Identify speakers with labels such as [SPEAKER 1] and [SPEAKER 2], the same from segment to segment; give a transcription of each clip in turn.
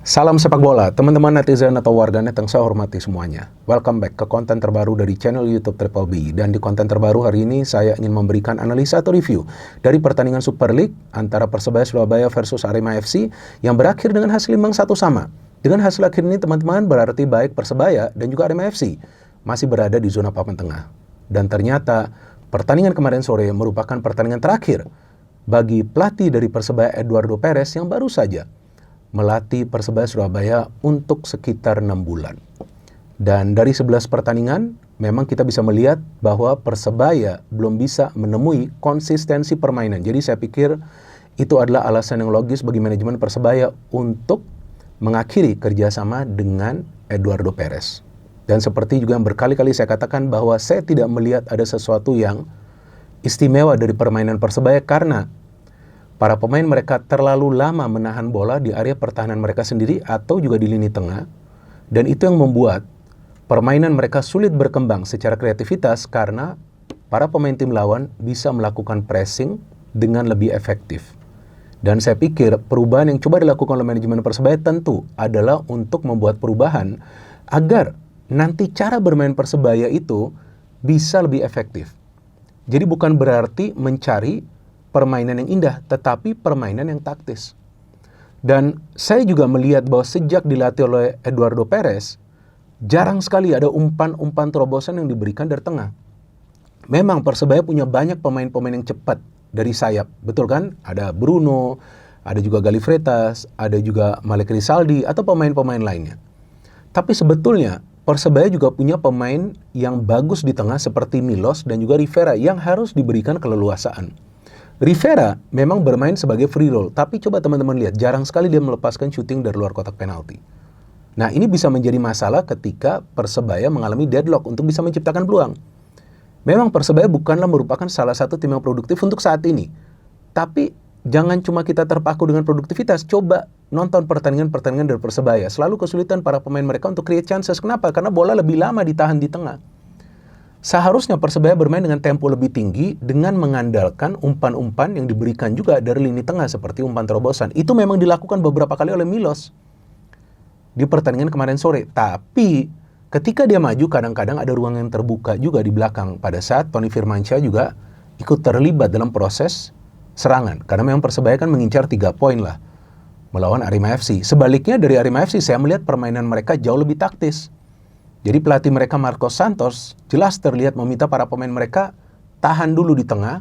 [SPEAKER 1] Salam sepak bola, teman-teman netizen atau warganet yang saya hormati semuanya. Welcome back ke konten terbaru dari channel YouTube Triple B. Dan di konten terbaru hari ini saya ingin memberikan analisa atau review dari pertandingan Super League antara Persebaya Surabaya versus Arema FC yang berakhir dengan hasil imbang 1 sama. Dengan hasil akhir ini teman-teman berarti baik Persebaya dan juga Arema FC masih berada di zona papan tengah. Dan ternyata pertandingan kemarin sore merupakan pertandingan terakhir bagi pelatih dari Persebaya Eduardo Perez yang baru saja melatih Persebaya Surabaya untuk sekitar 6 bulan. Dan dari 11 pertandingan, memang kita bisa melihat bahwa Persebaya belum bisa menemui konsistensi permainan. Jadi saya pikir itu adalah alasan yang logis bagi manajemen Persebaya untuk mengakhiri kerjasama dengan Eduardo Perez. Dan seperti juga yang berkali-kali saya katakan bahwa saya tidak melihat ada sesuatu yang istimewa dari permainan Persebaya karena para pemain mereka terlalu lama menahan bola di area pertahanan mereka sendiri atau juga di lini tengah. Dan itu yang membuat permainan mereka sulit berkembang secara kreativitas karena para pemain tim lawan bisa melakukan pressing dengan lebih efektif. Dan saya pikir perubahan yang coba dilakukan oleh manajemen Persebaya tentu adalah untuk membuat perubahan agar nanti cara bermain Persebaya itu bisa lebih efektif. Jadi bukan berarti mencari permainan yang indah, tetapi permainan yang taktis. Dan saya juga melihat bahwa sejak dilatih oleh Eduardo Perez, jarang sekali ada umpan-umpan terobosan yang diberikan dari tengah. Memang Persebaya punya banyak pemain-pemain yang cepat dari sayap, betul kan? Ada Bruno, ada juga Galih Freitas, ada juga Malik Rizaldi, atau pemain-pemain lainnya. Tapi sebetulnya Persebaya juga punya pemain yang bagus di tengah seperti Milos dan juga Rivera yang harus diberikan keleluasaan. Rivera memang bermain sebagai free roll, tapi coba teman-teman lihat, jarang sekali dia melepaskan syuting dari luar kotak penalti. Nah, ini bisa menjadi masalah ketika Persebaya mengalami deadlock untuk bisa menciptakan peluang. Memang Persebaya bukanlah merupakan salah satu tim yang produktif untuk saat ini. Tapi jangan cuma kita terpaku dengan produktivitas, coba nonton pertandingan-pertandingan dari Persebaya. Selalu kesulitan para pemain mereka untuk create chances. Kenapa? Karena bola lebih lama ditahan di tengah. Seharusnya Persebaya bermain dengan tempo lebih tinggi dengan mengandalkan umpan-umpan yang diberikan juga dari lini tengah seperti umpan terobosan. Itu memang dilakukan beberapa kali oleh Milos di pertandingan kemarin sore. Tapi ketika dia maju kadang-kadang ada ruang yang terbuka juga di belakang pada saat Tony Firmansyah juga ikut terlibat dalam proses serangan. Karena memang Persebaya kan mengincar 3 poin lah melawan Arema FC. Sebaliknya dari Arema FC saya melihat permainan mereka jauh lebih taktis. Jadi pelatih mereka Marcos Santos jelas terlihat meminta para pemain mereka tahan dulu di tengah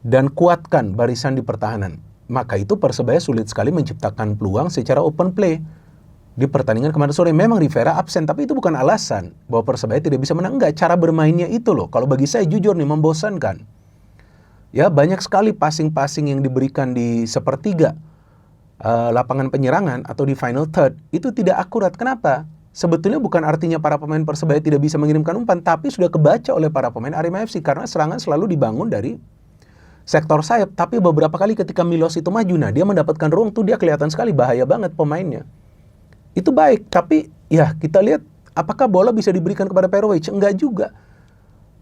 [SPEAKER 1] dan kuatkan barisan di pertahanan. Maka itu Persebaya sulit sekali menciptakan peluang secara open play. Di pertandingan kemarin sore memang Rivera absen, tapi itu bukan alasan bahwa Persebaya tidak bisa menang. Enggak, cara bermainnya itu loh. Kalau bagi saya jujur nih membosankan. Ya, banyak sekali passing-passing yang diberikan di sepertiga lapangan penyerangan atau di final third itu tidak akurat. Kenapa? Sebetulnya bukan artinya para pemain Persebaya tidak bisa mengirimkan umpan, tapi sudah kebaca oleh para pemain Arema FC karena serangan selalu dibangun dari sektor sayap. Tapi beberapa kali ketika Milos itu maju, nah dia mendapatkan ruang tuh dia kelihatan sekali bahaya banget pemainnya. Itu baik, tapi ya kita lihat apakah bola bisa diberikan kepada Perovic? Enggak juga.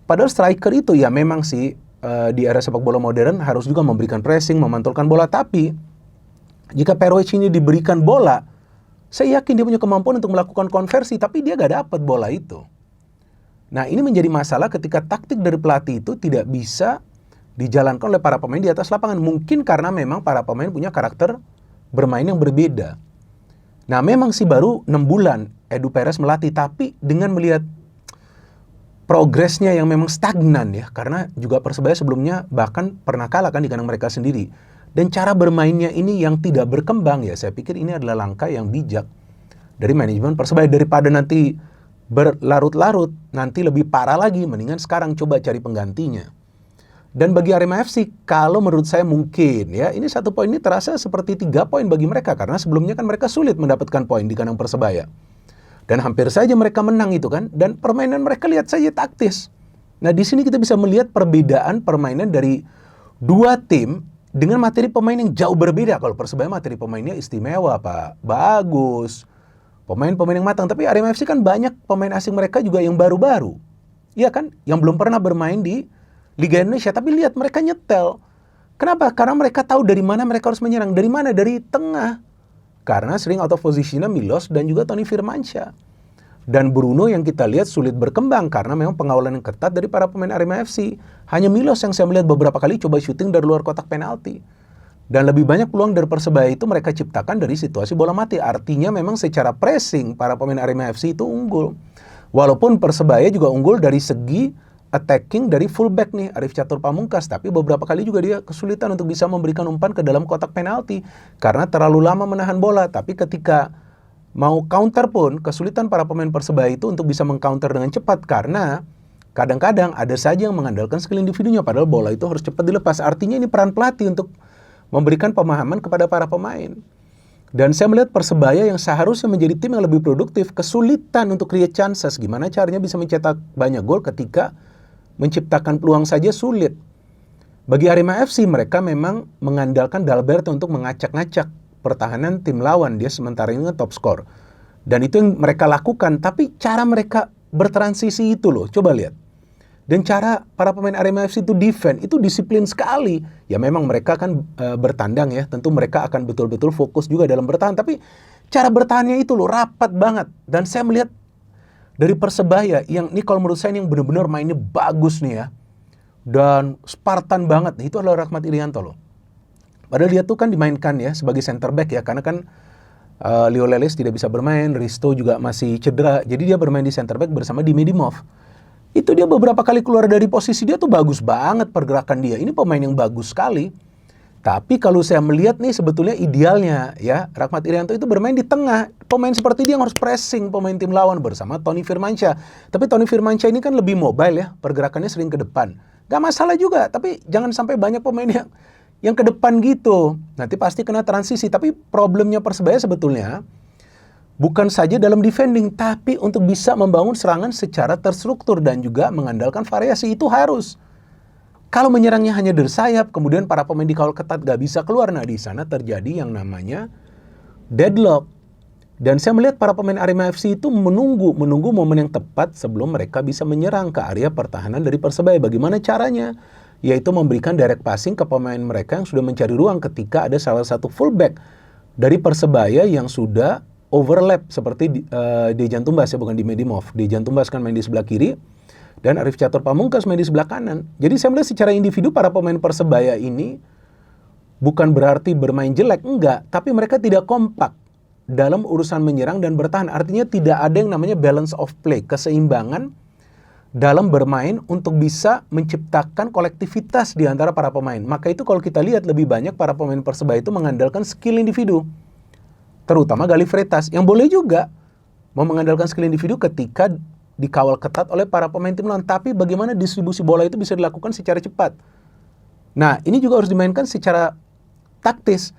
[SPEAKER 1] Padahal striker itu ya memang sih di era sepak bola modern harus juga memberikan pressing, memantulkan bola. Tapi jika Perovic ini diberikan bola, saya yakin dia punya kemampuan untuk melakukan konversi, tapi dia gak dapat bola itu. Nah, ini menjadi masalah ketika taktik dari pelatih itu tidak bisa dijalankan oleh para pemain di atas lapangan. Mungkin karena memang para pemain punya karakter bermain yang berbeda. Nah, memang sih baru 6 bulan Edu Perez melatih, tapi dengan melihat progresnya yang memang stagnan ya, karena juga Persebaya sebelumnya bahkan pernah kalah kan di kandang mereka sendiri. Dan cara bermainnya ini yang tidak berkembang ya, saya pikir ini adalah langkah yang bijak dari manajemen Persebaya. Daripada nanti berlarut-larut, nanti lebih parah lagi, mendingan sekarang coba cari penggantinya. Dan bagi Arema FC, kalau menurut saya mungkin ya, ini 1 poin ini terasa seperti 3 poin bagi mereka, karena sebelumnya kan mereka sulit mendapatkan poin di kandang Persebaya. Dan hampir saja mereka menang itu kan, dan permainan mereka lihat saja taktis. Nah di sini kita bisa melihat perbedaan permainan dari 2 tim dengan materi pemain yang jauh berbeda. Kalau Persebaya materi pemainnya istimewa Pak, bagus, pemain-pemain yang matang. Tapi Arema FC kan banyak pemain asing mereka juga yang baru-baru, iya kan, yang belum pernah bermain di Liga Indonesia. Tapi lihat mereka nyetel. Kenapa? Karena mereka tahu dari mana mereka harus menyerang. Dari mana? Dari tengah. karena sering out of positionnya Milos dan juga Tony Firmansyah. Dan Bruno yang kita lihat sulit berkembang karena memang pengawalan yang ketat dari para pemain Arema FC. Hanya Milos yang saya melihat beberapa kali coba syuting dari luar kotak penalti. Dan lebih banyak peluang dari Persebaya itu mereka ciptakan dari situasi bola mati. Artinya memang secara pressing para pemain Arema FC itu unggul. Walaupun Persebaya juga unggul dari segi attacking dari fullback nih, Arif Catur Pamungkas. Tapi beberapa kali juga dia kesulitan untuk bisa memberikan umpan ke dalam kotak penalti. Karena terlalu lama menahan bola. Tapi ketika mau counter pun, kesulitan para pemain Persebaya itu untuk bisa mengcounter dengan cepat. Karena kadang-kadang ada saja yang mengandalkan skill individunya. Padahal bola itu harus cepat dilepas. Artinya ini peran pelatih untuk memberikan pemahaman kepada para pemain. Dan saya melihat Persebaya yang seharusnya menjadi tim yang lebih produktif, kesulitan untuk create chances. Gimana caranya bisa mencetak banyak gol ketika menciptakan peluang saja sulit. Bagi Arema FC, mereka memang mengandalkan Dalberto untuk mengacak-ngacak pertahanan tim lawan. Dia sementara ini top skor. Dan itu yang mereka lakukan. Tapi cara mereka bertransisi itu loh, coba lihat. Dan cara para pemain Arema FC itu defend, itu disiplin sekali. Ya memang mereka kan bertandang ya, tentu mereka akan betul-betul fokus juga dalam bertahan. Tapi cara bertahannya itu loh, rapat banget. Dan saya melihat dari Persebaya, yang ini kalau menurut saya yang benar-benar mainnya bagus nih ya. Dan Spartan banget, itu adalah Rahmat Irianto loh. Padahal dia tuh kan dimainkan ya sebagai center back ya, karena kan Leo Leles tidak bisa bermain, Risto juga masih cedera, jadi dia bermain di center back bersama Dimi Dimov. Itu dia beberapa kali keluar dari posisi dia tuh bagus banget pergerakan dia. Ini pemain yang bagus sekali. Tapi kalau saya melihat nih sebetulnya idealnya ya, Rahmat Irianto itu bermain di tengah. Pemain seperti dia yang harus pressing pemain tim lawan bersama Tony Firmansyah. Tapi Tony Firmansyah ini kan lebih mobile ya, pergerakannya sering ke depan. Gak masalah juga, tapi jangan sampai banyak pemain yang ke depan gitu. Nanti pasti kena transisi. Tapi problemnya Persebaya sebetulnya bukan saja dalam defending, tapi untuk bisa membangun serangan secara terstruktur dan juga mengandalkan variasi itu harus. Kalau menyerangnya hanya dari sayap, kemudian para pemain dikawal ketat gak bisa keluar. Nah di sana terjadi yang namanya deadlock. Dan saya melihat para pemain Arema FC itu menunggu momen yang tepat sebelum mereka bisa menyerang ke area pertahanan dari Persebaya. Bagaimana caranya? Yaitu memberikan direct passing ke pemain mereka yang sudah mencari ruang ketika ada salah satu fullback dari Persebaya yang sudah overlap seperti Dejan Tumbas ya, bukan di Medimov. Dejan Tumbas kan main di sebelah kiri dan Arif Catur Pamungkas main di sebelah kanan. Jadi saya melihat secara individu para pemain Persebaya ini bukan berarti bermain jelek, enggak, tapi mereka tidak kompak dalam urusan menyerang dan bertahan. Artinya tidak ada yang namanya balance of play, keseimbangan dalam bermain untuk bisa menciptakan kolektivitas di antara para pemain. Maka itu kalau kita lihat lebih banyak para pemain Persebaya itu mengandalkan skill individu. Terutama Galih Freitas, yang boleh juga mau mengandalkan skill individu ketika dikawal ketat oleh para pemain tim lawan. Tapi bagaimana distribusi bola itu bisa dilakukan secara cepat. Nah, ini juga harus dimainkan secara taktis.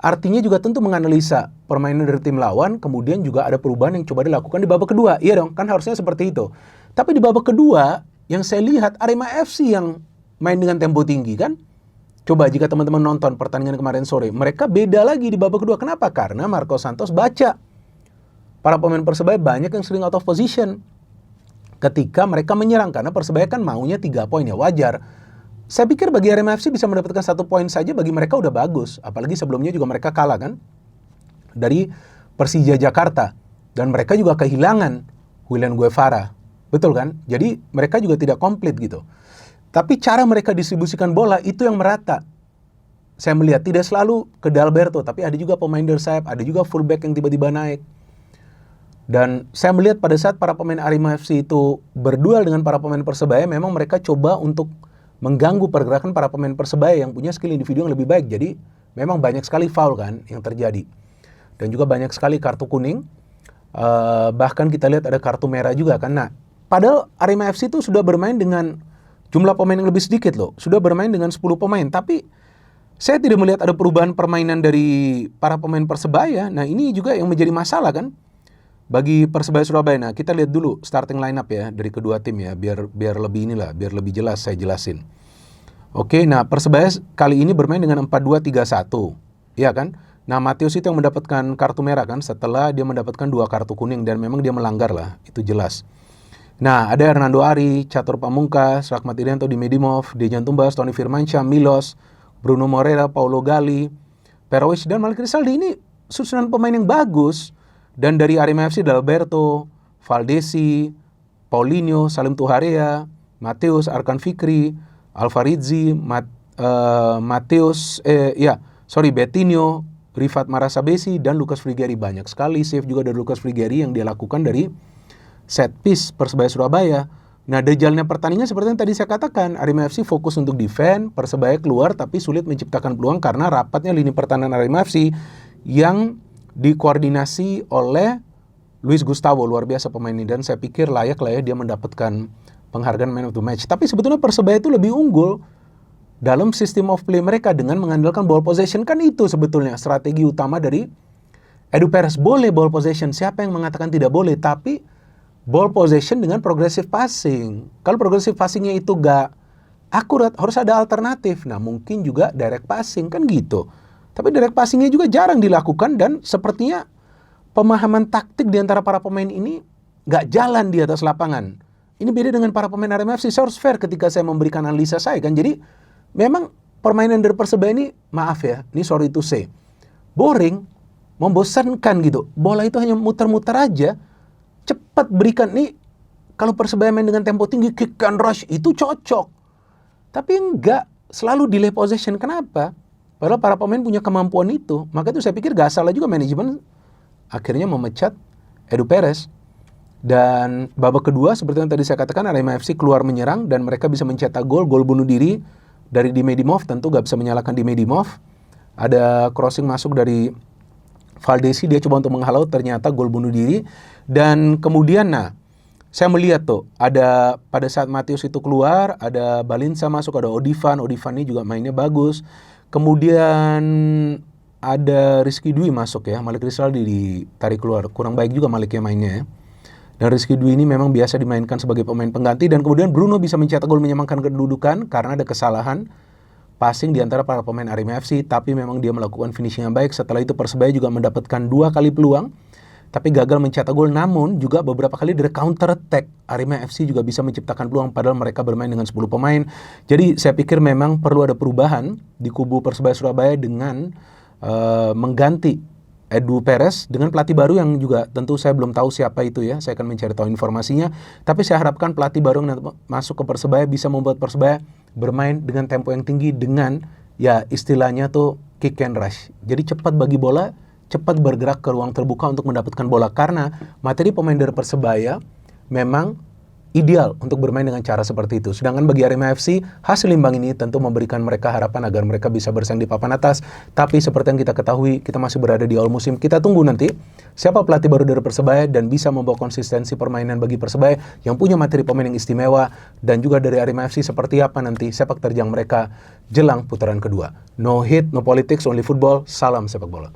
[SPEAKER 1] Artinya juga tentu menganalisa permainan dari tim lawan, kemudian juga ada perubahan yang coba dilakukan di babak kedua. Iya dong, kan harusnya seperti itu. Tapi di babak kedua, yang saya lihat Arema FC yang main dengan tempo tinggi kan. Coba jika teman-teman nonton pertandingan kemarin sore, mereka beda lagi di babak kedua. Kenapa? Karena Marco Santos baca. Para pemain Persebaya banyak yang sering out of position ketika mereka menyerang. Karena Persebaya kan maunya 3 poin ya, wajar. Saya pikir bagi Arema FC bisa mendapatkan 1 poin saja bagi mereka udah bagus. Apalagi sebelumnya juga mereka kalah kan dari Persija Jakarta. Dan mereka juga kehilangan William Guevara. Betul kan? Jadi mereka juga tidak komplit gitu. Tapi cara mereka distribusikan bola itu yang merata. Saya melihat tidak selalu ke Dalberto, tapi ada juga pemain dari sayap, ada juga fullback yang tiba-tiba naik. Dan saya melihat pada saat para pemain Arema FC itu berduel dengan para pemain Persebaya, memang mereka coba untuk mengganggu pergerakan para pemain Persebaya yang punya skill individu yang lebih baik. Jadi memang banyak sekali foul kan yang terjadi. Dan juga banyak sekali kartu kuning. Bahkan kita lihat ada kartu merah juga kan. Nah, padahal Arema FC itu sudah bermain dengan jumlah pemain yang lebih sedikit loh. Sudah bermain dengan 10 pemain. Tapi saya tidak melihat ada perubahan permainan dari para pemain Persebaya. Nah ini juga yang menjadi masalah kan bagi Persebaya Surabaya. Nah kita lihat dulu starting line up ya dari kedua tim ya. Biar lebih biar lebih jelas saya jelasin. Oke, nah Persebaya kali ini bermain dengan 4-2-3-1. Iya kan? Nah Matius itu yang mendapatkan kartu merah kan setelah dia mendapatkan 2 kartu kuning. Dan memang dia melanggar lah, itu jelas. Nah, ada Hernando Ari, Catur Pamungkas, Rahmat Irianto, Dimi Dimov, Dejan Tumbas, Tony Firmansyah, Milos, Bruno Moreira, Paulo Gali, Perovic, dan Malik Rizaldi. Ini susunan pemain yang bagus. Dan dari Arema FC, Dalberto, Valdesi, Paulinho, Salim Tuharea, Mateus, Arkan Fikri, Alvarizzi, Betinho, Rifat Marasabesi, dan Lucas Frigeri. Banyak sekali save juga dari Lucas Frigeri yang dia lakukan dari set piece Persebaya Surabaya. Nah, dejalnya pertandingan seperti yang tadi saya katakan, Arema FC fokus untuk defend, Persebaya keluar tapi sulit menciptakan peluang karena rapatnya lini pertahanan Arema FC yang dikoordinasi oleh Luis Gustavo. Luar biasa pemain ini, dan saya pikir layak lah ya dia mendapatkan penghargaan Man of the Match. Tapi sebetulnya Persebaya itu lebih unggul dalam sistem of play mereka dengan mengandalkan ball possession. Kan itu sebetulnya strategi utama dari Edu Perez. Boleh ball possession, siapa yang mengatakan tidak boleh, tapi ball possession dengan progressive passing. Kalau progressive passingnya itu gak akurat, harus ada alternatif. Nah, mungkin juga direct passing, kan gitu. Tapi direct passingnya juga jarang dilakukan, dan sepertinya pemahaman taktik di antara para pemain ini gak jalan di atas lapangan. Ini beda dengan para pemain Arema FC. Saya harus fair ketika saya memberikan analisa saya kan. Jadi memang permainan dari Persebaya ini, maaf ya, ini sorry to say, boring, membosankan gitu. Bola itu hanya muter-muter aja. Cepat berikan nih. Kalau Persebaya main dengan tempo tinggi, kick and rush, itu cocok. Tapi enggak, selalu delay possession. Kenapa? Padahal para pemain punya kemampuan itu. Maka itu saya pikir gak salah juga manajemen akhirnya memecat Edu Perez. Dan babak kedua seperti yang tadi saya katakan, Arema FC keluar menyerang dan mereka bisa mencetak gol bunuh diri dari Dimedimov. Tentu gak bisa menyalahkan Dimedimov. Ada crossing masuk dari Valdesi, dia coba untuk menghalau, ternyata gol bunuh diri. Dan kemudian saya melihat tuh, ada pada saat Mateus itu keluar, ada Balinsa masuk, ada Odivan ini juga mainnya bagus. Kemudian ada Rizky Dwi masuk ya, Malik Rizaldi ditarik keluar, kurang baik juga Maliknya mainnya ya. Dan Rizky Dwi ini memang biasa dimainkan sebagai pemain pengganti. Dan kemudian Bruno bisa mencetak gol menyamakan kedudukan karena ada kesalahan passing di antara para pemain Arema FC, tapi memang dia melakukan finishing yang baik. Setelah itu Persebaya juga mendapatkan 2 kali peluang, tapi gagal mencetak gol. Namun juga beberapa kali dari counter attack Arema FC juga bisa menciptakan peluang, padahal mereka bermain dengan 10 pemain. Jadi saya pikir memang perlu ada perubahan di kubu Persebaya Surabaya dengan mengganti Edu Perez dengan pelatih baru yang juga tentu saya belum tahu siapa itu ya. Saya akan mencari tahu informasinya. Tapi saya harapkan pelatih baru yang masuk ke Persebaya bisa membuat Persebaya bermain dengan tempo yang tinggi, dengan ya istilahnya tuh kick and rush. Jadi cepat bagi bola, cepat bergerak ke ruang terbuka untuk mendapatkan bola. Karena materi pemain dari Persebaya memang ideal untuk bermain dengan cara seperti itu. Sedangkan bagi Arema FC, hasil imbang ini tentu memberikan mereka harapan agar mereka bisa bersaing di papan atas. Tapi seperti yang kita ketahui, kita masih berada di awal musim. Kita tunggu nanti siapa pelatih baru dari Persebaya dan bisa membawa konsistensi permainan bagi Persebaya yang punya materi pemain yang istimewa. Dan juga dari Arema FC seperti apa nanti sepak terjang mereka jelang putaran kedua. No hit, no politics, only football. Salam sepak bola.